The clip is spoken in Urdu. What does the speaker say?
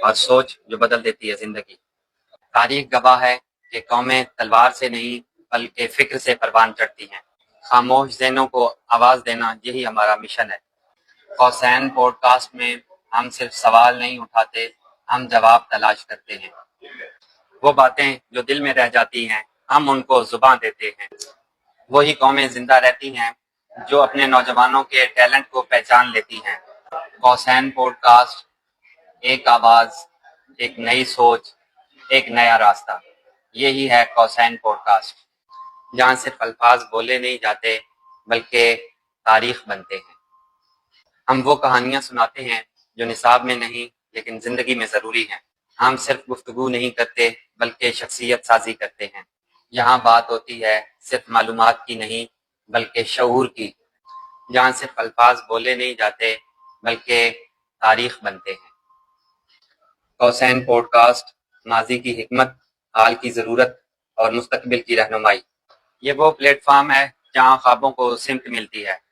اور سوچ جو بدل دیتی ہے زندگی۔ تاریخ گواہ ہے کہ قومیں تلوار سے نہیں بلکہ فکر سے پروان چڑھتی ہیں۔ خاموش ذہنوں کو آواز دینا یہی ہمارا مشن ہے۔ قوسین پوڈ کاسٹ میں ہم صرف سوال نہیں اٹھاتے، ہم جواب تلاش کرتے ہیں۔ وہ باتیں جو دل میں رہ جاتی ہیں ہم ان کو زباں دیتے ہیں۔ وہی قومیں زندہ رہتی ہیں جو اپنے نوجوانوں کے ٹیلنٹ کو پہچان لیتی ہیں۔ قوسین پوڈ کاسٹ، ایک آواز، ایک نئی سوچ، ایک نیا راستہ، یہی ہے قوسین پوڈ کاسٹ، جہاں صرف الفاظ بولے نہیں جاتے بلکہ تاریخ بنتے ہیں۔ ہم وہ کہانیاں سناتے ہیں جو نصاب میں نہیں لیکن زندگی میں ضروری ہیں۔ ہم صرف گفتگو نہیں کرتے بلکہ شخصیت سازی کرتے ہیں۔ یہاں بات ہوتی ہے صرف معلومات کی نہیں بلکہ شعور کی، جہاں صرف الفاظ بولے نہیں جاتے بلکہ تاریخ بنتے ہیں۔ قوسین پوڈ کاسٹ، ماضی کی حکمت، حال کی ضرورت اور مستقبل کی رہنمائی۔ یہ وہ پلیٹ فارم ہے جہاں خوابوں کو سمت ملتی ہے۔